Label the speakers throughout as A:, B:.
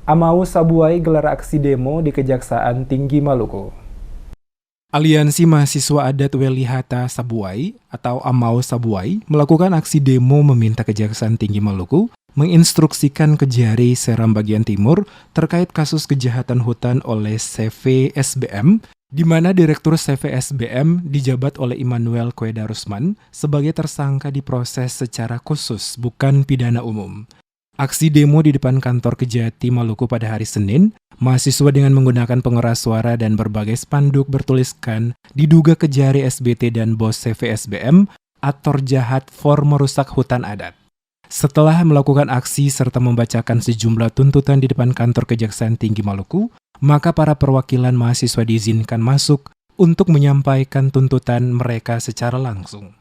A: Amau Sabuai gelar aksi demo di Kejaksaan Tinggi Maluku.
B: Aliansi Mahasiswa Adat Welihata Sabuai atau Amau Sabuai melakukan aksi demo meminta Kejaksaan Tinggi Maluku menginstruksikan Kejari Seram Bagian Timur terkait kasus kejahatan hutan oleh CVSBM, di mana Direktur CVSBM dijabat oleh Immanuel Kwedarusman sebagai tersangka diproses secara khusus, bukan pidana umum. Aksi demo di depan kantor Kejati Maluku pada hari Senin, mahasiswa dengan menggunakan pengeras suara dan berbagai spanduk bertuliskan diduga Kejari SBT dan bos CVSBM ator jahat for merusak hutan adat. Setelah melakukan aksi serta membacakan sejumlah tuntutan di depan kantor Kejaksaan Tinggi Maluku, maka para perwakilan mahasiswa diizinkan masuk untuk menyampaikan tuntutan mereka secara langsung.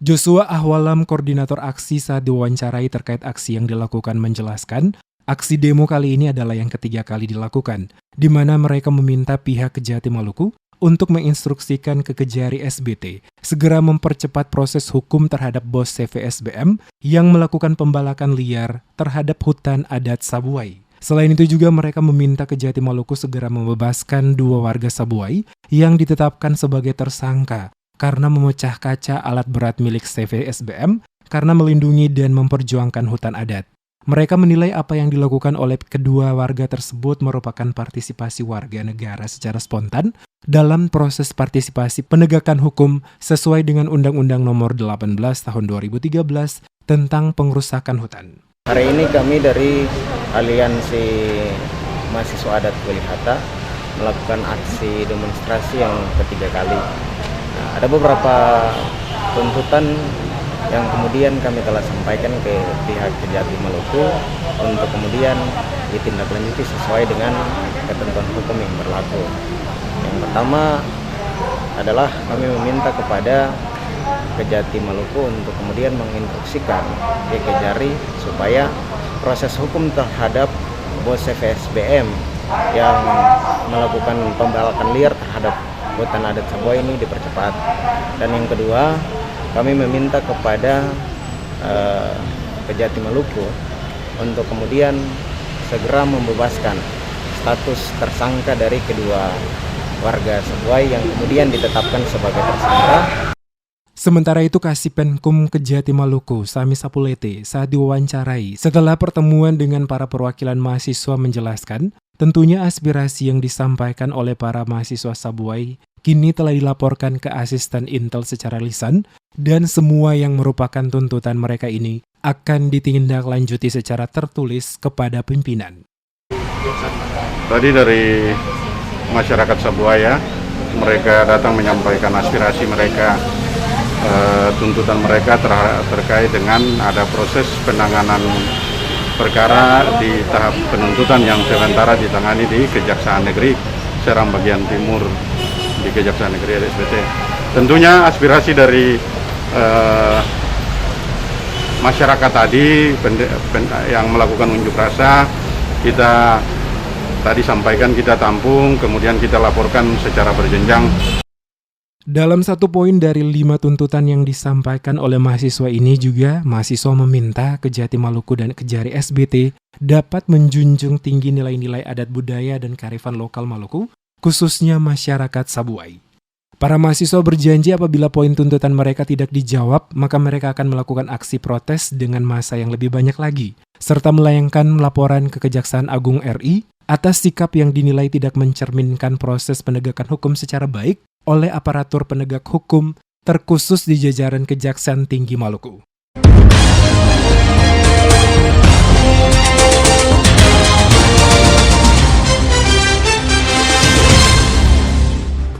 B: Joshua Ahwalam, koordinator aksi saat diwawancarai terkait aksi yang dilakukan menjelaskan, aksi demo kali ini adalah yang ketiga kali dilakukan, di mana mereka meminta pihak Kejati Maluku untuk menginstruksikan ke Kejari SBT segera mempercepat proses hukum terhadap bos CVSBM yang melakukan pembalakan liar terhadap hutan adat Sabuai. Selain itu juga mereka meminta Kejati Maluku segera membebaskan 2 warga Sabuai yang ditetapkan sebagai tersangka karena memecah kaca alat berat milik CVSBM karena melindungi dan memperjuangkan hutan adat. Mereka menilai apa yang dilakukan oleh kedua warga tersebut merupakan partisipasi warga negara secara spontan dalam proses partisipasi penegakan hukum sesuai dengan Undang-Undang Nomor 18 Tahun 2013 tentang pengerusakan hutan.
C: Hari ini kami dari Aliansi Mahasiswa Adat Welihata melakukan aksi demonstrasi yang ketiga kali. Ada beberapa tuntutan yang kemudian kami telah sampaikan ke pihak Kejati Maluku untuk kemudian ditindaklanjuti sesuai dengan ketentuan hukum yang berlaku. Yang pertama adalah kami meminta kepada Kejati Maluku untuk kemudian menginstruksikan ke Kejari supaya proses hukum terhadap bos CVSBM yang melakukan pembalakan liar terhadap hutan adat Sabuai ini dipercepat. Dan yang kedua, kami meminta kepada Kejati Maluku untuk kemudian segera membebaskan status tersangka dari kedua warga Sabuai yang kemudian ditetapkan sebagai tersangka.
B: Sementara itu Kasipenkum Kejati Maluku, Sami Sapulete, saat diwawancarai setelah pertemuan dengan para perwakilan mahasiswa menjelaskan, tentunya aspirasi yang disampaikan oleh para mahasiswa Sabuai kini telah dilaporkan ke asisten Intel secara lisan dan semua yang merupakan tuntutan mereka ini akan ditindaklanjuti secara tertulis kepada pimpinan.
D: Tadi dari masyarakat Sabuai ya, mereka datang menyampaikan aspirasi mereka, tuntutan mereka terkait dengan ada proses penanganan perkara di tahap penuntutan yang sementara ditangani di Kejaksaan Negeri Seram Bagian Timur di Kejaksaan Negeri SBT. Tentunya aspirasi dari masyarakat tadi yang melakukan unjuk rasa kita tadi sampaikan, kita tampung, kemudian kita laporkan secara berjenjang.
B: Dalam satu poin dari 5 tuntutan yang disampaikan oleh mahasiswa ini juga, mahasiswa meminta Kejati Maluku dan Kejari SBT dapat menjunjung tinggi nilai-nilai adat budaya dan kearifan lokal Maluku, khususnya masyarakat Sabuai. Para mahasiswa berjanji apabila poin tuntutan mereka tidak dijawab, maka mereka akan melakukan aksi protes dengan massa yang lebih banyak lagi, serta melayangkan laporan ke Kejaksaan Agung RI atas sikap yang dinilai tidak mencerminkan proses penegakan hukum secara baik oleh aparatur penegak hukum terkhusus di jajaran Kejaksaan Tinggi Maluku.